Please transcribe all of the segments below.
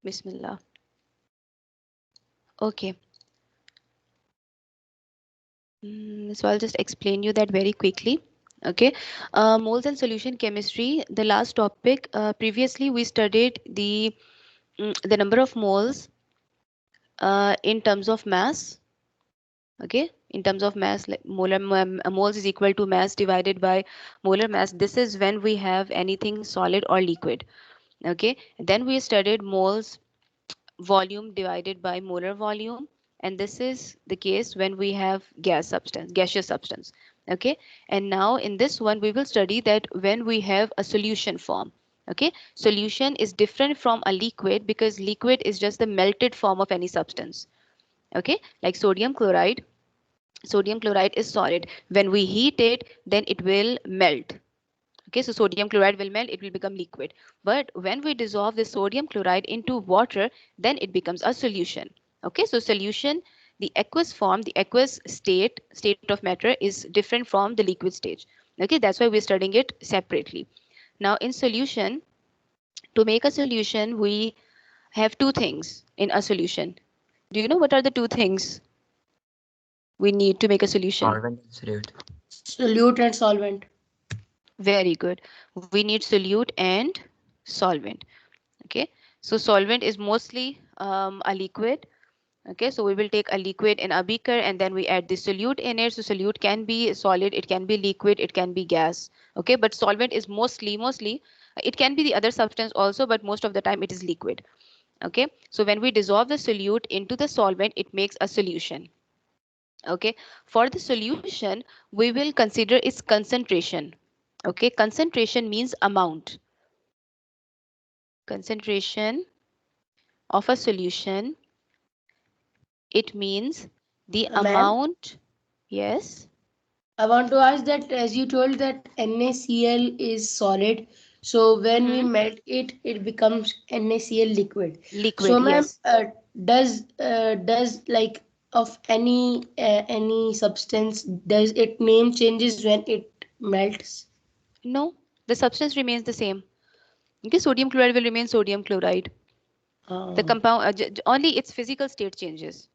Bismillah. Okay. So I'll just explain you that very quickly. Okay. Moles and solution chemistry. The last topic. Previously, we studied the number of moles in terms of mass. Okay. In terms of mass, like moles is equal to mass divided by molar mass. This is when we have anything solid or liquid. Okay. Then we studied moles volume divided by molar volume, and this is the case when we have gaseous substance. Okay, and now in this one we will study that when we have a solution form. Okay, solution is different from a liquid because liquid is just the melted form of any substance. Okay, like sodium chloride is solid. When we heat it, then it will melt. Okay, so sodium chloride will melt, it will become liquid. But when we dissolve the sodium chloride into water, then it becomes a solution. Okay, so solution, the aqueous form, the aqueous state of matter is different from the liquid stage. Okay, that's why we're studying it separately. Now in solution, to make a solution, we have two things in a solution. Do you know what are the two things we need to make a solution? Solvent and solute. Solute and solvent. Very good. We need solute and solvent. Okay, so solvent is mostly a liquid. Okay, so we will take a liquid in a beaker and then we add the solute in it. So solute can be solid, it can be liquid, it can be gas. Okay, but solvent is mostly it can be the other substance also, but most of the time it is liquid. Okay, so when we dissolve the solute into the solvent, it makes a solution. Okay, for the solution we will consider its concentration. Okay, concentration means amount. Concentration of a solution, it means the Ma'am, amount. Yes. I want to ask that as you told that NaCl is solid, so when we Hmm. melt it, it becomes NaCl liquid. So, Liquid, ma'am, yes. does like of any substance, does it name changes when it melts? No, the substance remains the same. Okay, sodium chloride will remain sodium chloride. The Uh, compound, only its physical state changes.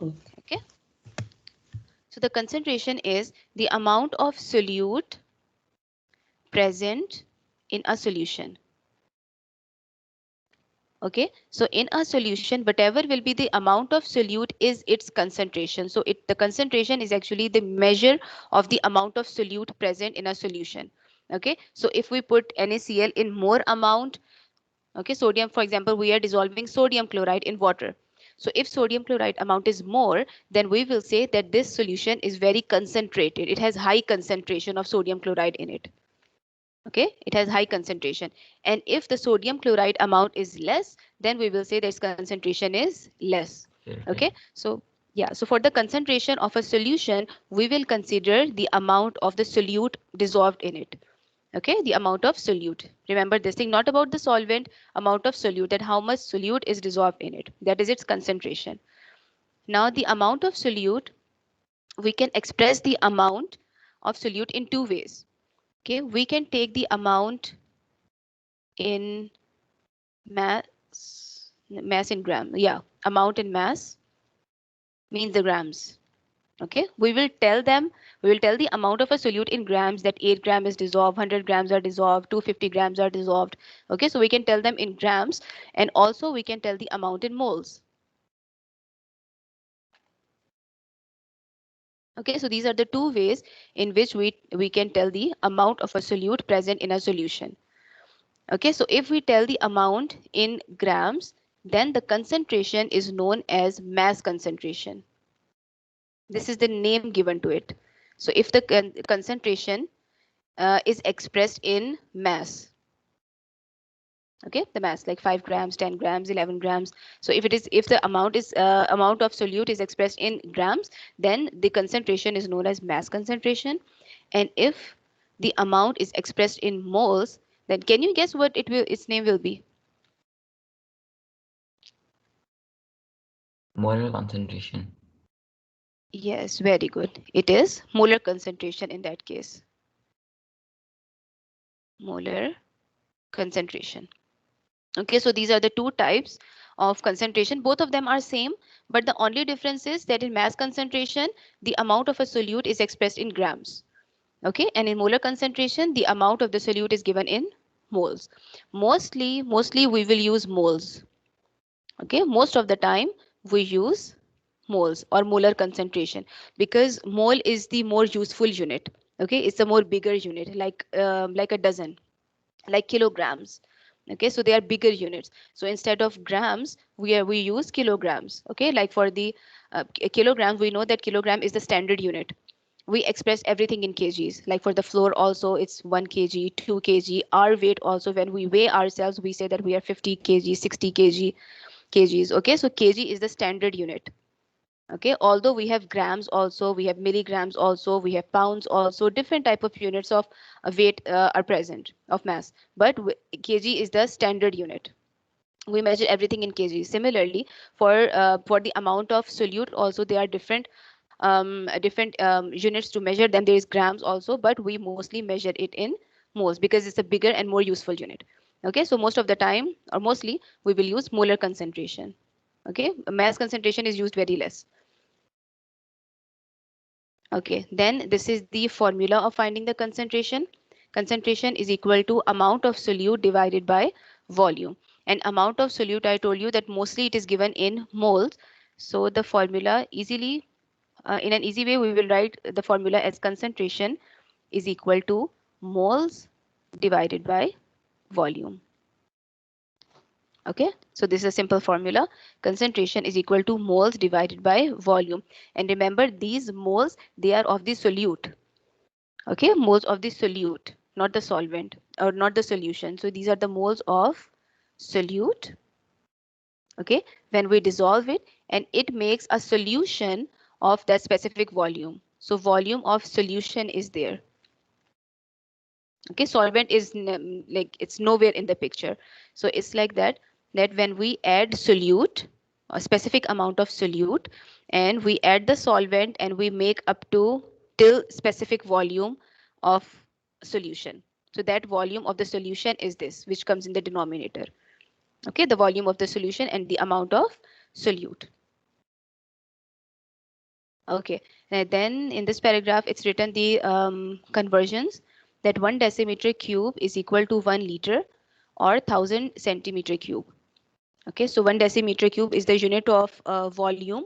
okay. Okay, so the concentration is the amount of solute present in a solution. Okay, so in a solution, whatever will be the amount of solute is its concentration. So the concentration is actually the measure of the amount of solute present in a solution. Okay, so if we put NaCl in more amount, okay, sodium, for example, we are dissolving sodium chloride in water. So if sodium chloride amount is more, then we will say that this solution is very concentrated. It has high concentration of sodium chloride in it. Okay, it has high concentration. And if the sodium chloride amount is less, then we will say that its concentration is less. Okay. Okay, so yeah, so for the concentration of a solution, we will consider the amount of the solute dissolved in it. Okay, the amount of solute, remember this thing, not about the solvent, amount of solute, that how much solute is dissolved in it, that is its concentration. Now the amount of solute, we can express the amount of solute in two ways. Okay, we can take the amount in mass in gram, yeah, amount in mass means the grams. Okay, we will tell the amount of a solute in grams, that 8 gram is dissolved, 100 grams are dissolved, 250 grams are dissolved. Okay, so we can tell them in grams, and also we can tell the amount in moles. Okay, so these are the two ways in which we can tell the amount of a solute present in a solution. Okay, so if we tell the amount in grams, then the concentration is known as mass concentration. This is the name given to it. So if the concentration is expressed in mass, okay, the mass like 5 grams, 10 grams, 11 grams. So if the amount of solute is expressed in grams, then the concentration is known as mass concentration. And if the amount is expressed in moles, then can you guess what its name will be? Molar concentration. Yes, very good. It is molar concentration in that case. Molar concentration. Okay, so these are the two types of concentration. Both of them are same, but the only difference is that in mass concentration, the amount of a solute is expressed in grams. Okay, and in molar concentration, the amount of the solute is given in moles. Mostly we will use moles. Okay, most of the time we use moles or molar concentration because mole is the more useful unit. Okay, it's a more bigger unit, like a dozen, like kilograms. Okay, so they are bigger units. So instead of grams, we use kilograms. Okay, like for the kilograms, we know that kilogram is the standard unit. We express everything in kgs. Like for the floor also, it's 1 kg, 2 kg. Our weight also, when we weigh ourselves, we say that we are 50 kg, 60 kgs. Okay, so kg is the standard unit. Okay, although we have grams also, we have milligrams also, we have pounds also, different type of units of weight are present of mass, but kg is the standard unit. We measure everything in kg. Similarly, for the amount of solute also, there are different units to measure them. There is grams also, but we mostly measure it in moles because it's a bigger and more useful unit. Okay, so most of the time, or mostly, we will use molar concentration. Okay, mass concentration is used very less. Okay, then this is the formula of finding the concentration. Concentration is equal to amount of solute divided by volume. And amount of solute, I told you that mostly it is given in moles. So the formula in an easy way, we will write the formula as concentration is equal to moles divided by volume. Okay, so this is a simple formula. Concentration is equal to moles divided by volume. And remember, these moles, they are of the solute. Okay, moles of the solute, not the solvent or not the solution. So these are the moles of solute. Okay, when we dissolve it, and it makes a solution of that specific volume. So volume of solution is there. Okay, solvent is like it's nowhere in the picture. So it's like that when we add solute, a specific amount of solute, and we add the solvent and we make up to till specific volume of solution. So that volume of the solution is this, which comes in the denominator. Okay, the volume of the solution and the amount of solute. Okay, and then in this paragraph, it's written the conversions, that 1 decimeter cube is equal to 1 liter or 1000 centimeter cube. Okay, so 1 decimeter cube is the unit of volume.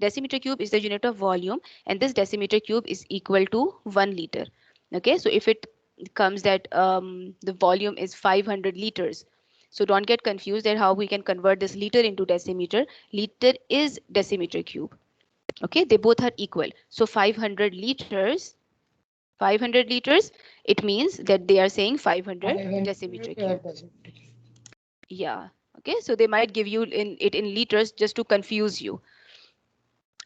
Decimeter cube is the unit of volume, and this decimeter cube is equal to 1 liter. Okay, so if it comes that the volume is 500 liters, so don't get confused that how we can convert this liter into decimeter. Liter is decimeter cube. Okay, they both are equal. So 500 liters, it means that they are saying 500 decimeter cube. Yeah. Okay, so they might give you in liters just to confuse you.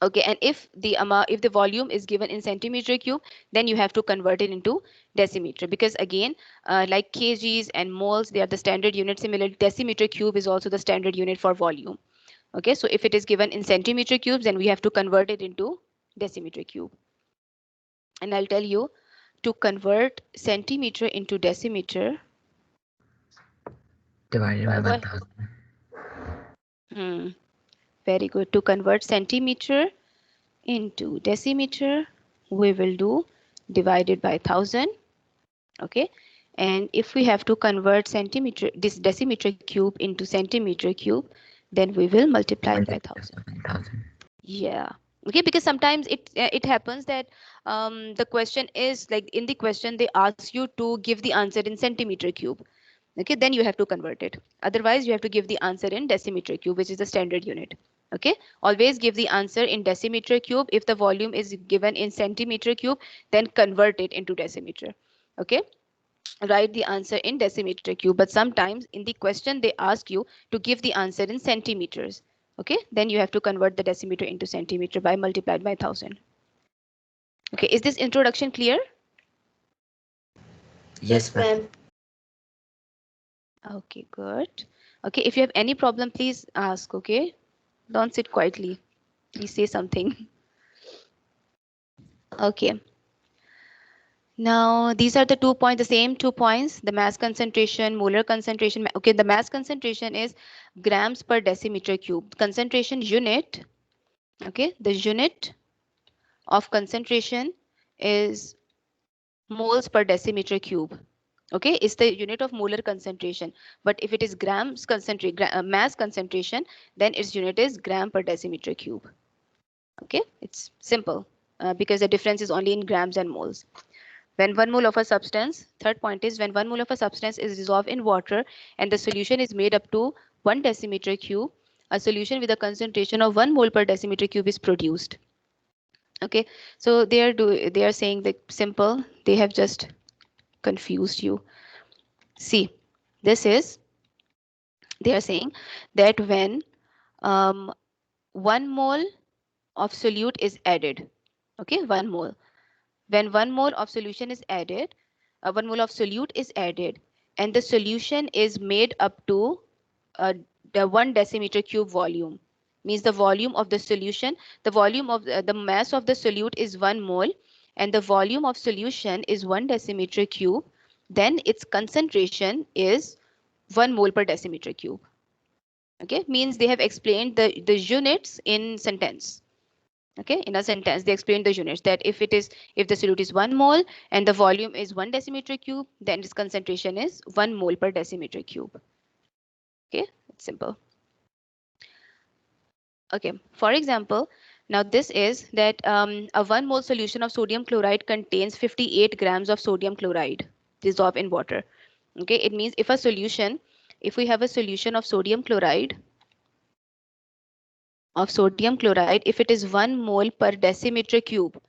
Okay, and if the volume is given in centimeter cube, then you have to convert it into decimeter, because again, like kgs and moles, they are the standard unit. Similarly, decimeter cube is also the standard unit for volume. Okay, so if it is given in centimeter cubes, then we have to convert it into decimeter cube. And I'll tell you, to convert centimeter into decimeter, Divided by what? 1000. Very good. To convert centimeter into decimeter, we will do divided by 1000. Okay, and if we have to convert centimeter, this decimeter cube into centimeter cube, then we will multiply by 1000. Yeah. Okay, because sometimes it happens that the question is like, in the question they ask you to give the answer in centimeter cube. Okay, then you have to convert it. Otherwise, you have to give the answer in decimeter cube, which is the standard unit. Okay, always give the answer in decimeter cube. If the volume is given in centimeter cube, then convert it into decimeter. Okay, write the answer in decimeter cube, but sometimes in the question they ask you to give the answer in centimeters. Okay, then you have to convert the decimeter into centimeter by multiplied by 1000. Okay, is this introduction clear? Yes, ma'am. Okay, good. Okay, if you have any problem, please ask. Okay, don't sit quietly, please say something. Okay, Now, these are the 2 points, the same 2 points, the mass concentration, molar concentration. Okay, the mass concentration is grams per decimeter cube. Concentration unit, okay, the unit of concentration is moles per decimeter cube. Okay, it's the unit of molar concentration. But if it is grams mass concentration, then its unit is gram per decimeter cube. Okay, it's simple because the difference is only in grams and moles. When 1 mole of a substance, third point is when 1 mole of a substance is dissolved in water and the solution is made up to 1 decimeter cube, a solution with a concentration of 1 mole per decimeter cube is produced. Okay, so they are saying that simple, they have just confused you. See, this is, they are saying that when 1 mole of solute is added, okay, 1 mole. When 1 mole of solution is added, 1 mole of solute is added, and the solution is made up to the 1 decimeter cube volume. Means the volume of the solution, the volume of the mass of the solute is 1 mole, and the volume of solution is 1 decimeter cube. Then its concentration is 1 mole per decimeter cube. Okay, means they have explained the units in sentence. Okay, in a sentence they explain the units, that if the solute is 1 mole and the volume is 1 decimeter cube, then its concentration is 1 mole per decimeter cube. Okay, it's simple. Okay, for example, now this is that a 1 mole solution of sodium chloride contains 58 grams of sodium chloride dissolved in water. Okay, it means if we have a solution of sodium chloride, if it is 1 mole per decimeter cube,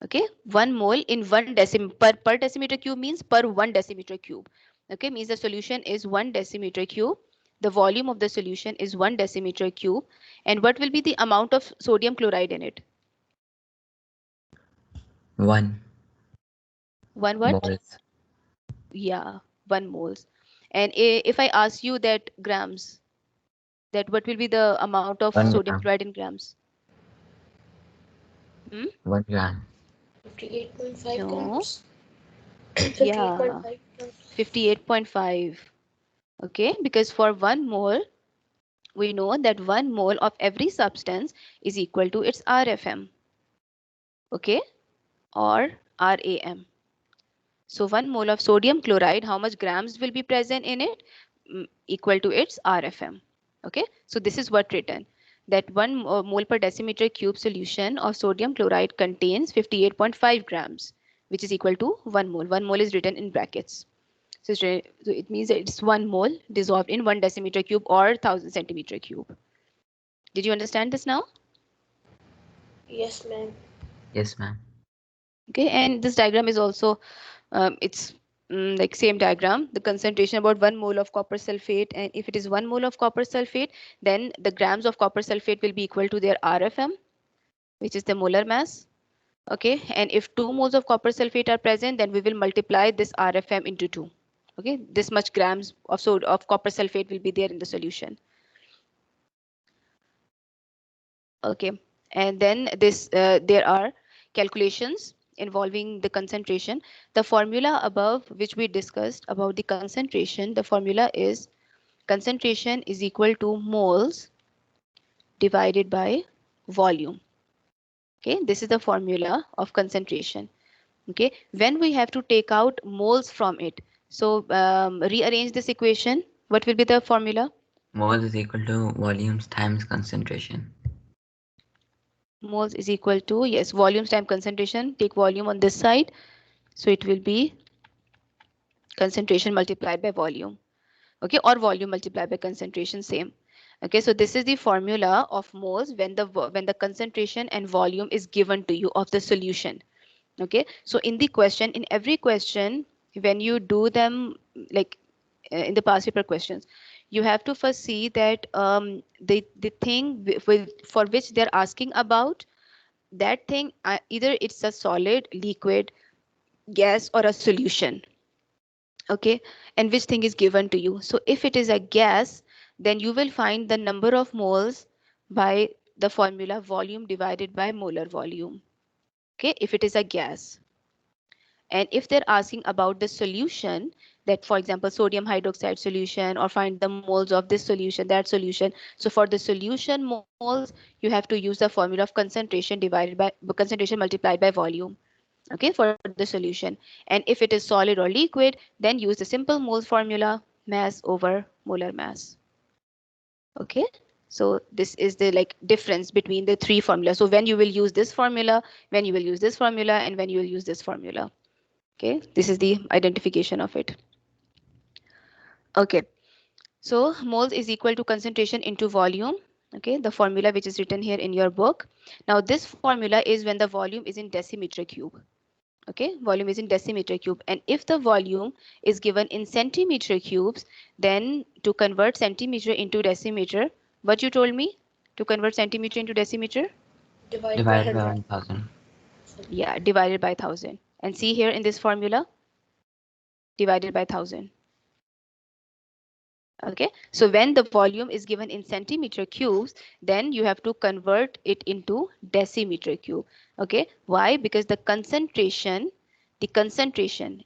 okay, 1 mole in 1 per decimeter cube means per 1 decimeter cube. Okay, means the solution is 1 decimeter cube, the volume of the solution is 1 decimeter cube, and what will be the amount of sodium chloride in it? 1 1 what? moles. Yeah, 1 moles. And if I ask you that grams, that what will be the amount of 1 sodium gram. chloride in grams? 1 gram. 58.5 No. grams. Yeah, 58.5. Okay, because for 1 mole, we know that 1 mole of every substance is equal to its RFM, okay, or RAM. So 1 mole of sodium chloride, how much grams will be present in it? Equal to its RFM. Okay, so this is what written, that 1 mole per decimeter cube solution of sodium chloride contains 58.5 grams, which is equal to 1 mole. 1 mole is written in brackets. So it means that it's 1 mole dissolved in 1 decimeter cube or 1000 centimeter cube. Did you understand this now? Yes, ma'am. Yes, ma'am. Okay, and this diagram is also it's like same diagram, the concentration about 1 mole of copper sulfate, and if it is 1 mole of copper sulfate, then the grams of copper sulfate will be equal to their RFM, which is the molar mass. Okay, and if 2 moles of copper sulfate are present, then we will multiply this RFM into 2. Okay, this much grams of copper sulfate will be there in the solution. Okay, and then there are calculations involving the concentration. The formula above which we discussed about the concentration, the formula is concentration is equal to moles divided by volume. Okay, this is the formula of concentration. Okay, when we have to take out moles from it, so rearrange this equation. What will be the formula? Moles is equal to volumes times concentration. Moles is equal to, yes, volumes times concentration. Take volume on this side, so it will be concentration multiplied by volume. Okay, or volume multiplied by concentration, same. Okay, so this is the formula of moles when the concentration and volume is given to you of the solution. Okay, so in the question, in every question, when you do them, like in the past paper questions, you have to first see that the thing for which they're asking about, that thing, either it's a solid, liquid, gas, or a solution. Okay, and which thing is given to you. So if it is a gas, then you will find the number of moles by the formula volume divided by molar volume. Okay, if it is a gas. And if they're asking about the solution, that for example sodium hydroxide solution, or find the moles of this solution, that solution, so for the solution moles you have to use the formula of concentration divided by concentration multiplied by volume, okay, for the solution. And if it is solid or liquid, then use the simple moles formula, mass over molar mass. Okay, so this is the like difference between the three formulas. So when you will use this formula, when you will use this formula, and when you will use this formula. Okay, this is the identification of it. Okay, so moles is equal to concentration into volume. Okay, the formula which is written here in your book. Now this formula is when the volume is in decimeter cube. Okay, volume is in decimeter cube, and if the volume is given in centimeter cubes, then to convert centimeter into decimeter, what you told me, to convert centimeter into decimeter, Divide by Divided by 100. 1000. yeah, divided by 1000. And see here in this formula, divided by 1000. Okay, so when the volume is given in centimeter cubes, then you have to convert it into decimeter cube. Okay, why? Because the concentration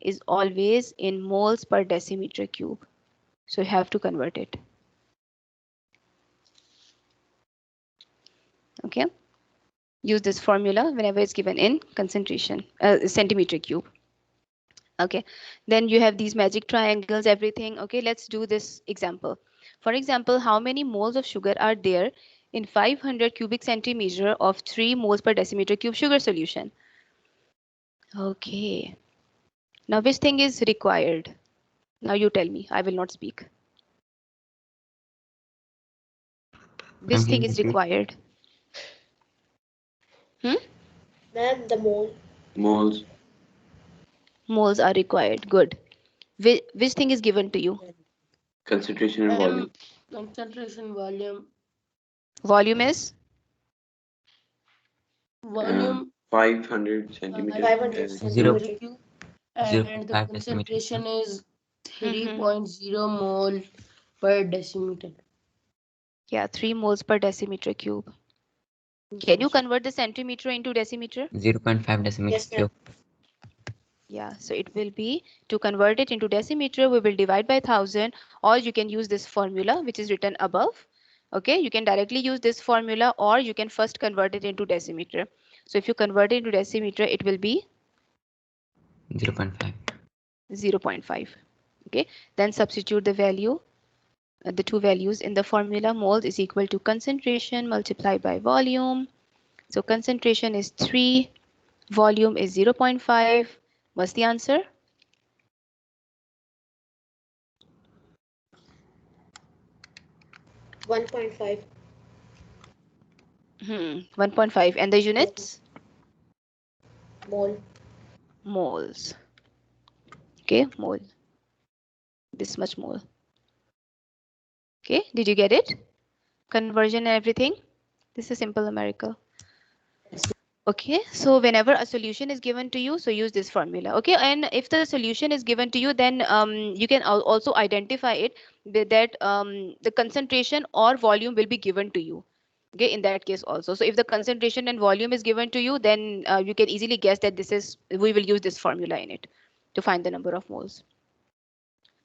is always in moles per decimeter cube. So you have to convert it. Okay, use this formula whenever it's given in concentration, centimeter cube. Okay, then you have these magic triangles, everything. Okay, let's do this example. For example, how many moles of sugar are there in 500 cubic centimeter of 3 moles per decimeter cube sugar solution? Okay, now which thing is required? Now you tell me, I will not speak. Which Can thing you is repeat? required? Ma'am, the mole. Moles. Moles are required. Good. Which thing is given to you? Concentration and volume. Concentration, volume. Volume is? Volume 500 centimeter. 500 Zero- centimeter cube. 0.5 And the decimeter. concentration is Mhm. 3.0 mole per decimeter. Yeah, 3 moles per decimeter cube. Can you convert the centimeter into decimeter? 0.5 decimeter Yes, ma'am. cube. Yeah, so it will be, to convert it into decimeter, we will divide by 1000, or you can use this formula which is written above. Okay, you can directly use this formula, or you can first convert it into decimeter. So if you convert it into decimeter, it will be 0.5. 0.5. Okay, then substitute the value, the two values in the formula. Moles is equal to concentration multiplied by volume. So concentration is 3, volume is 0.5. What's the answer? 1.5 1.5. And the units? mole. Moles. Okay, mole. This much mole. Okay, did you get it? Conversion and everything? This is simple numerical. Okay, so whenever a solution is given to you, so use this formula. Okay, and if the solution is given to you, then you can also identify it with that the concentration or volume will be given to you. Okay, in that case also. So if the concentration and volume is given to you, then you can easily guess that we will use this formula in it to find the number of moles.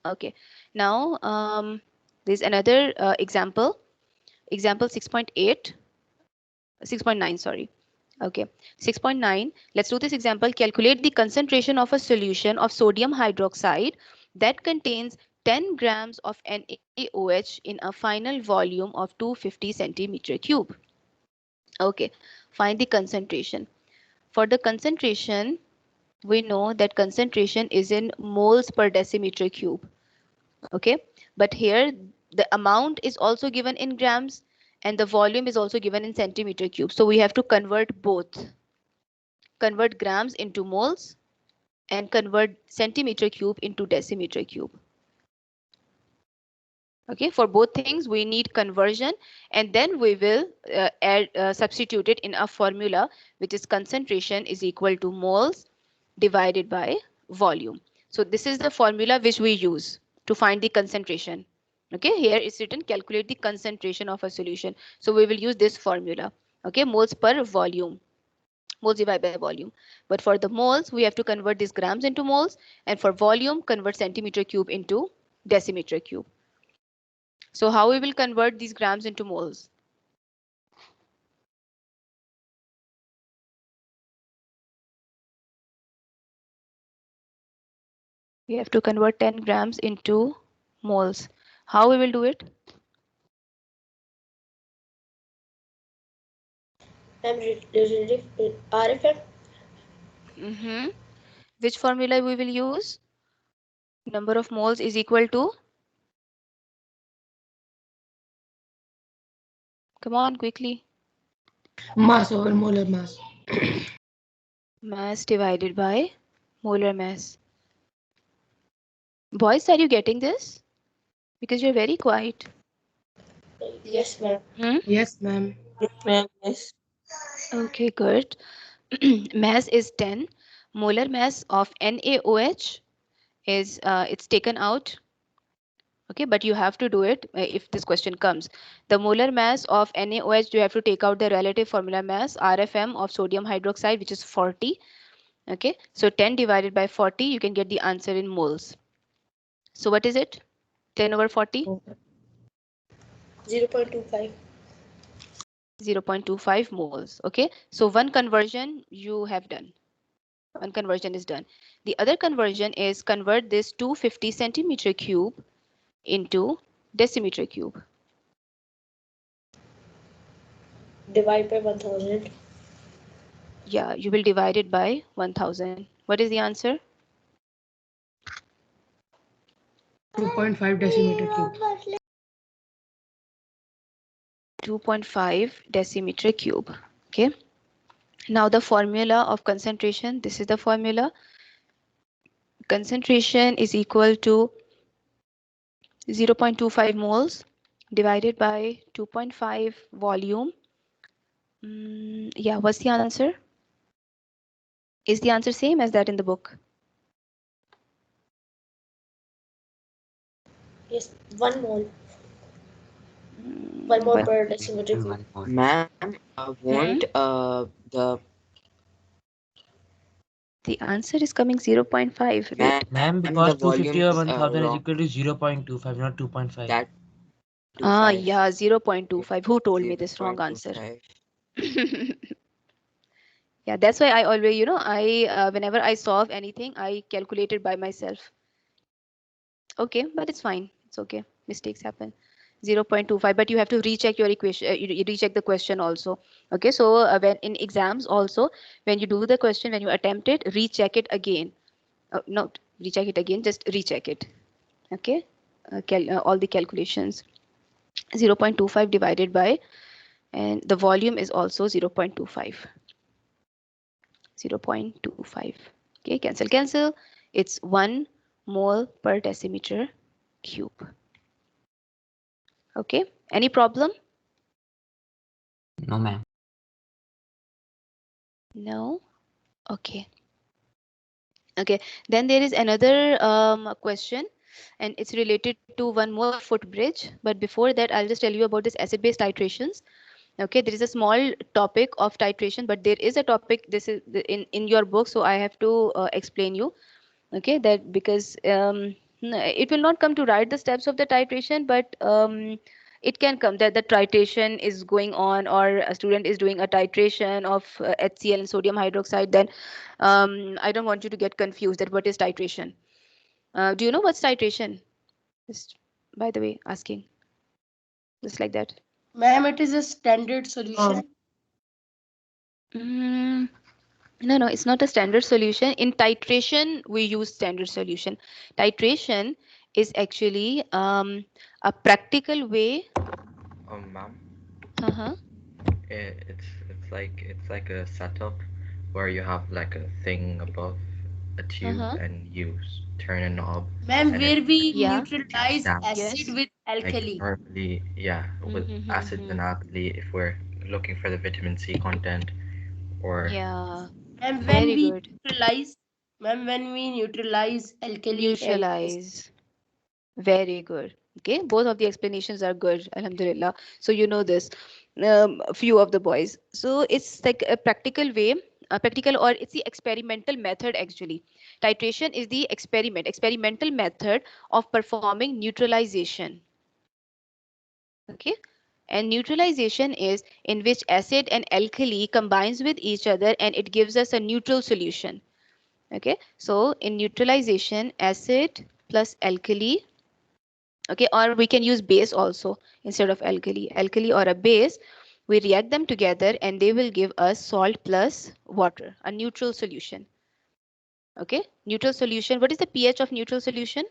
Okay, now there's another example. Example 6.8, 6.9, sorry. Okay, 6.9. Let's do this example. Calculate the concentration of a solution of sodium hydroxide that contains 10 grams of NaOH in a final volume of 250 centimeter cube. Okay, find the concentration. For the concentration, we know that concentration is in moles per decimeter cube. Okay, but here the amount is also given in grams and the volume is also given in centimeter cube. So we have to convert both. Convert grams into moles and convert centimeter cube into decimeter cube. Okay, for both things we need conversion, and then we will substitute it in a formula which is concentration is equal to moles divided by volume. So this is the formula which we use to find the concentration. Okay, here it's written calculate the concentration of a solution. So we will use this formula. Okay, moles per volume. Moles divided by volume. But for the moles, we have to convert these grams into moles, and for volume, convert centimeter cube into decimeter cube. So how we will convert these grams into moles? We have to convert 10 grams into moles. How we will do it? RFM. Which formula we will use? Number of moles is equal to? Come on, quickly. Mass over molar mass. Mass divided by molar mass. Boys, are you getting this? Because you're very quiet. Yes, ma'am. Hmm? Yes, ma'am. Yes. Okay, good. Mass is 10. Molar mass of NaOH is it's taken out. Okay, but you have to do it if this question comes. The molar mass of NaOH, you have to take out the relative formula mass, RFM of sodium hydroxide, which is 40. Okay, so 10 divided by 40, you can get the answer in moles. So what is it? 10 over 40? 0.25. 0.25 moles. Okay, so one conversion you have done. One conversion is done. The other conversion is convert this 250 centimeter cube into decimeter cube. Divide by 1000. Yeah, you will divide it by 1000. What is the answer? 2.5 decimeter cube. 2.5 decimeter cube. Okay. Now the formula of concentration, this is the formula. Concentration is equal to 0.25 moles divided by 2.5 volume. Yeah, what's the answer? Is the answer same as that in the book? Yes, 1 mole. 1 mole per decimeter And cube. 1 mole. Ma'am, won't The answer is coming 0.5. Wait. ma'am Ma'am, the because 250 or volumes 1000 is wrong? equal to 0.25, not 2.5. That Ah, 25. yeah, 0.25. Who told me this wrong answer? 0.25. Yeah, that's why I always, whenever I solve anything, I calculate it by myself. Okay, but it's fine. It's okay. Mistakes happen. 0.25, but you have to recheck your equation. You recheck the question also. Okay, so when in exams also, when you do the question, when you attempt it, recheck it again. No, recheck it again. Just recheck it. Okay, all the calculations. 0.25 divided by, and the volume is also 0.25. 0.25. Okay, cancel, cancel. It's 1 mole per decimeter cube. Okay, any problem? No, ma'am. No? Okay. Okay, then there is another question, and it's related to one more footbridge. But before that, I'll just tell you about this acid-base titrations. Okay, there is a small topic of titration, but there is a topic, this is in your book, so I have to explain you. Okay, that because it will not come to write the steps of the titration, but it can come that the titration is going on, or a student is doing a titration of HCl and sodium hydroxide. Then I don't want you to get confused that what is titration. Do you know what's titration? Just by the way, asking, just like that. Ma'am, it is a standard solution. Mm, no, it's not a standard solution. In titration, we use standard solution. Titration is actually a practical way. Ma'am, Uh-huh. it's like a setup where you have like a thing above a tube Uh-huh. and you turn a knob Ma'am, and where it we Yeah. neutralize down. acid Yes. with Like alkali. normally, yeah, with acid and alkali if we're looking for the vitamin C content or Yeah. And when Very we good. neutralize, ma'am, when we neutralize alkali and Neutralize. Very good. Okay, both of the explanations are good. Alhamdulillah. So you know this. A few of the boys. So it's like a practical way practical, or it's the experimental method actually. Titration is the experimental method of performing neutralization. Okay, and neutralization is in which acid and alkali combines with each other and it gives us a neutral solution. Okay, so in neutralization, acid plus alkali, okay, or we can use base also instead of alkali or a base, we react them together and they will give us salt plus water, a neutral solution. Okay, neutral solution. What is the pH of neutral solution?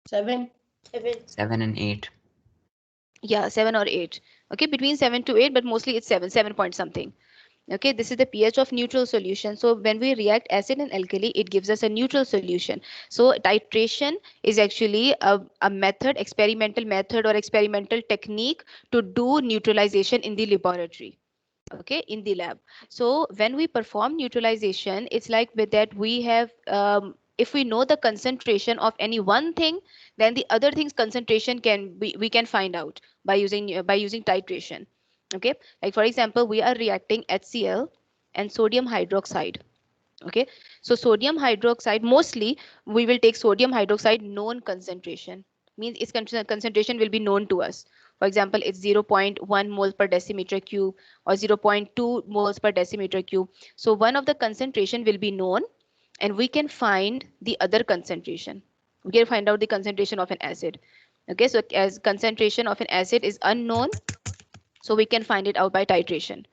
7. 7 and 8. Yeah, 7 or 8. Okay, between 7 to 8, but mostly it's 7 point something. Okay, this is the pH of neutral solution. So when we react acid and alkali, it gives us a neutral solution. So titration is actually a method, experimental method or experimental technique to do neutralization in the laboratory. Okay, in the lab. So when we perform neutralization, it's like with that we have if we know the concentration of any one thing, then the other thing's concentration can be, we can find out by using titration. Okay, like for example, we are reacting HCl and sodium hydroxide. Okay, so sodium hydroxide, mostly we will take sodium hydroxide known concentration, means its concentration will be known to us. For example, it's 0.1 moles per decimeter cube or 0.2 moles per decimeter cube. So one of the concentration will be known and we can find the other concentration. We can find out the concentration of an acid. Okay, so as concentration of an acid is unknown, so we can find it out by titration.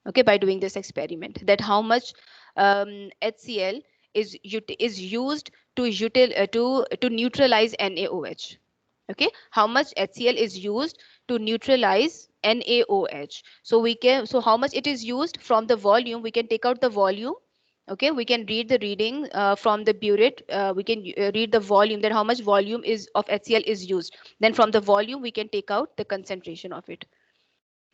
Okay, by doing this experiment, that how much HCl is used to neutralize NaOH. Okay, how much HCl is used to neutralize NaOH. So we can, so how much it is used from the volume, we can take out the volume. Okay, we can read the reading from the burette. We can read the volume, that how much volume is of HCl is used. Then from the volume we can take out the concentration of it.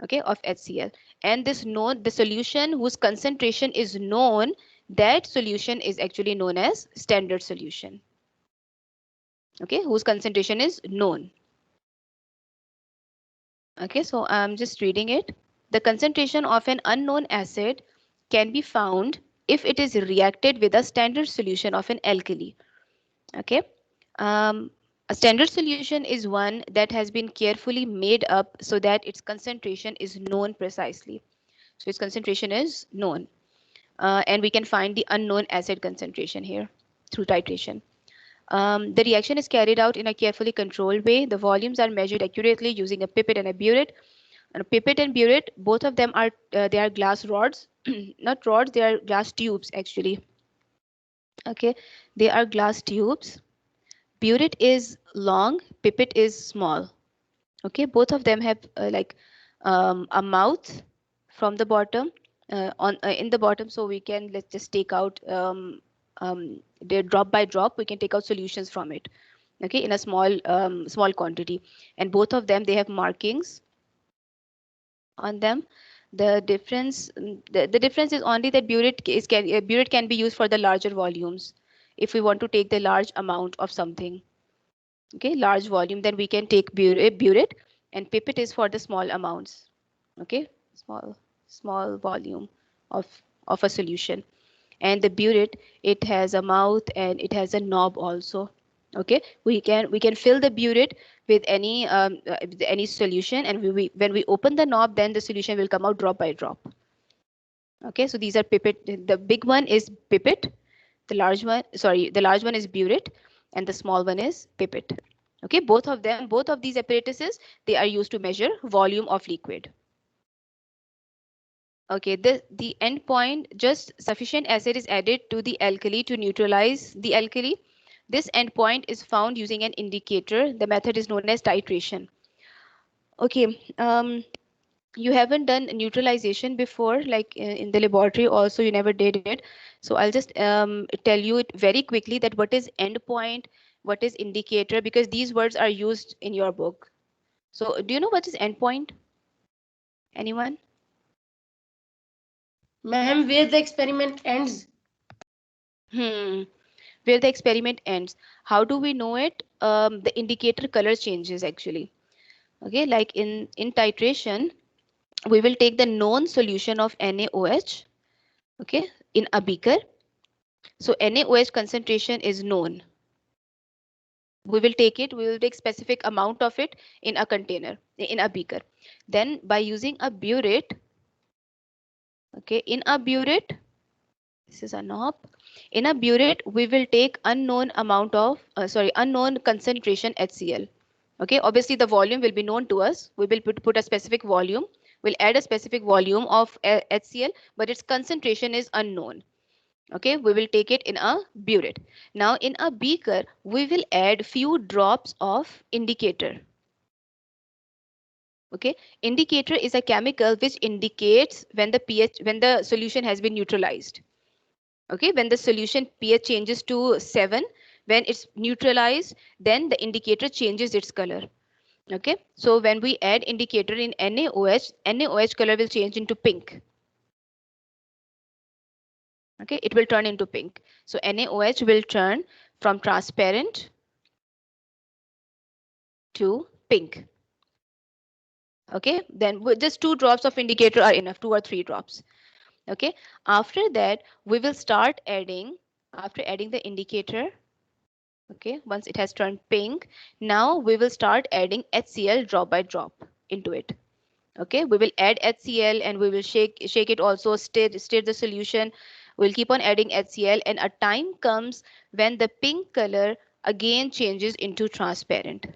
Okay, of HCl. And this known, the solution whose concentration is known, that solution is actually known as standard solution. Okay, whose concentration is known. Okay, so I'm just reading it. The concentration of an unknown acid can be found if it is reacted with a standard solution of an alkali. Okay, a standard solution is one that has been carefully made up so that its concentration is known precisely. So its concentration is known. And we can find the unknown acid concentration here through titration. The reaction is carried out in a carefully controlled way. The volumes are measured accurately using a pipette and a burette. And a pipette and burette, both of them are they are glass rods, not rods, they are glass tubes actually. Okay, they are glass tubes. Burette is long, pipette is small. Okay, both of them have a mouth from the bottom in the bottom, so we can, let's just take out the drop by drop, we can take out solutions from it. Okay, in a small quantity, and both of them, they have markings on them. The difference the difference is only that burette can be used for the larger volumes. If we want to take the large amount of something, okay, large volume, then we can take burette, and pipette is for the small amounts. Okay, small volume of a solution. And the burette, it has a mouth and it has a knob also. Okay, we can fill the burette with any solution, and when we open the knob, then the solution will come out drop by drop. Okay, so these are pipette. The big one is pipette, the large one is burette, and the small one is pipette. Okay, both of these apparatuses, they are used to measure volume of liquid. Okay, the end point, just sufficient acid is added to the alkali to neutralize the alkali. This endpoint is found using an indicator. The method is known as titration. Okay, you haven't done neutralization before, like in the laboratory also you never did it. So I'll just tell you it very quickly, that what is endpoint, what is indicator, because these words are used in your book. So do you know what is endpoint? Anyone? Ma'am, where the experiment ends. Where the experiment ends. How do we know it? The indicator color changes actually. Okay, like in titration, we will take the known solution of NaOH, okay, in a beaker. So NaOH concentration is known. We will take specific amount of it in a container, in a beaker. Then by using a burette, okay, in a burette, this is a knob. In a burette, we will take unknown concentration HCl. Okay, obviously the volume will be known to us. We will put a specific volume. We'll add a specific volume of HCl, but its concentration is unknown. Okay, we will take it in a burette. Now in a beaker, we will add few drops of indicator. Okay, indicator is a chemical which indicates when the solution has been neutralized. Okay, when the solution pH changes to 7, when it's neutralized, then the indicator changes its color. Okay, so when we add indicator in NaOH color will change into pink. Okay, it will turn into pink. So NaOH will turn from transparent to pink. Okay, then just 2 drops of indicator are enough, 2 or 3 drops. Okay, after that we will start adding, after adding the indicator, okay, once it has turned pink, now we will start adding HCl drop by drop into it. Okay, we will add HCl and we will shake it also, stir the solution. We'll keep on adding HCl, and a time comes when the pink color again changes into transparent.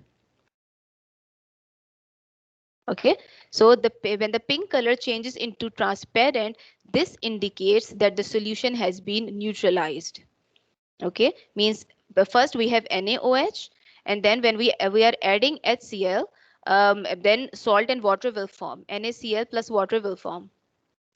Okay, so when the pink color changes into transparent, this indicates that the solution has been neutralized. Okay, means first we have NaOH, and then when we are adding HCl, then salt and water will form. NaCl plus water will form.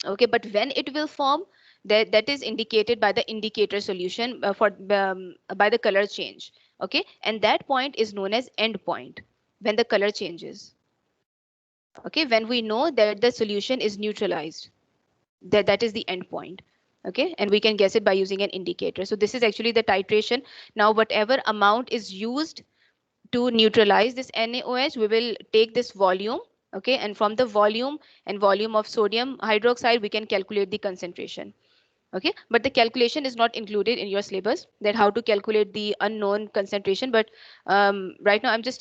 Okay, but when it will form, that is indicated by the indicator solution by the color change. Okay, and that point is known as end point, when the color changes. Okay, when we know that the solution is neutralized, that is the end point. Okay, and we can guess it by using an indicator. So this is actually the titration. Now whatever amount is used to neutralize this NaOH, we will take this volume. Okay, and from the volume of sodium hydroxide, we can calculate the concentration. Okay, but the calculation is not included in your syllabus, that how to calculate the unknown concentration. But right now I just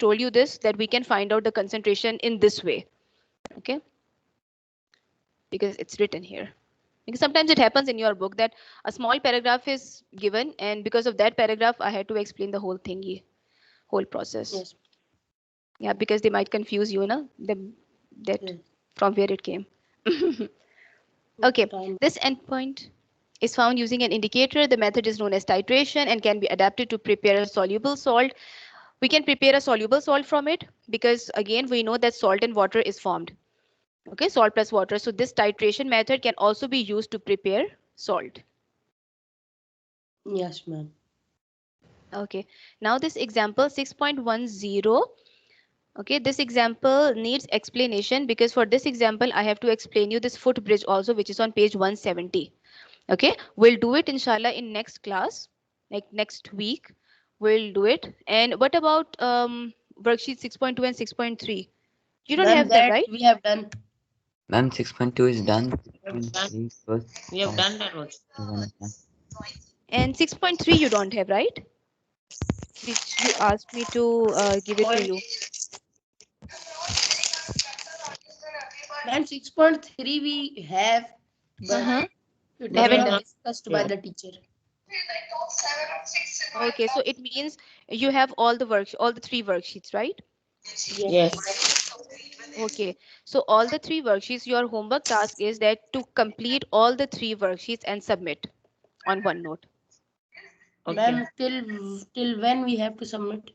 told you this, that we can find out the concentration in this way. Okay, because it's written here. Because sometimes it happens in your book that a small paragraph is given, and because of that paragraph I had to explain the whole thingy, whole process. Yes. Yeah, because they might confuse you, that Yes. from where it came. Okay, Time. this endpoint is found using an indicator. The method is known as titration and can be adapted to prepare a soluble salt. We can prepare a soluble salt from it because again we know that salt and water is formed. Okay, salt plus water. So this titration method can also be used to prepare salt. Yes, ma'am. Okay, now this example 6.10. Okay, this example needs explanation because for this example I have to explain you this footbridge also, which is on page 170. Okay, we'll do it inshallah in next class, like next week we'll do it. And what about worksheet 6.2 and 6.3? You don't Ma'am, have that, that right? we have done. Ma'am, 6.2 is done. We have done- 6.3 was We have done that also. one of them. And 6.3 you don't have, right? Which you asked me to give it to you. Ma'am, 6.3 we have, but it was Haven't not done. discussed by the teacher. Okay, so it means you have all the 3 worksheets, right? Yes. Okay, so all the 3 worksheets, your homework task is that to complete all the 3 worksheets and submit on OneNote. Okay. Ma'am, till when we have to submit?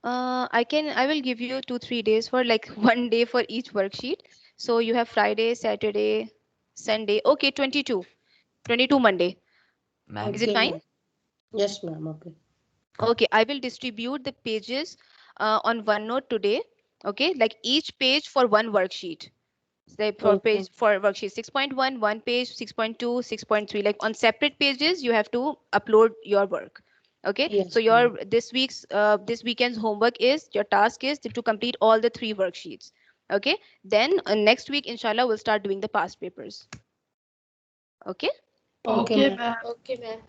I will give you 2-3 days for like 1 day for each worksheet. So you have Friday, Saturday, Sunday. Okay, 22 Monday. Ma'am, Is it fine? Ma'am. Yes, ma'am. Okay. Okay, I will distribute the pages on OneNote today. Okay, like each page for one worksheet. Say for Okay. worksheet 6.1, one page, 6.2, 6.3. Like on separate pages, you have to upload your work. Okay, Yes, so this weekend's homework is, your task is to complete all the 3 worksheets. Okay, then next week inshallah we'll start doing the past papers. Okay. Okay, ma'am. Okay, ma'am.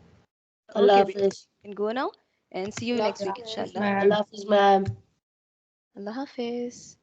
Allah Okay, we Hafiz. can go now and see you next week inshallah. Allah Hafiz, ma'am. Allah Hafiz.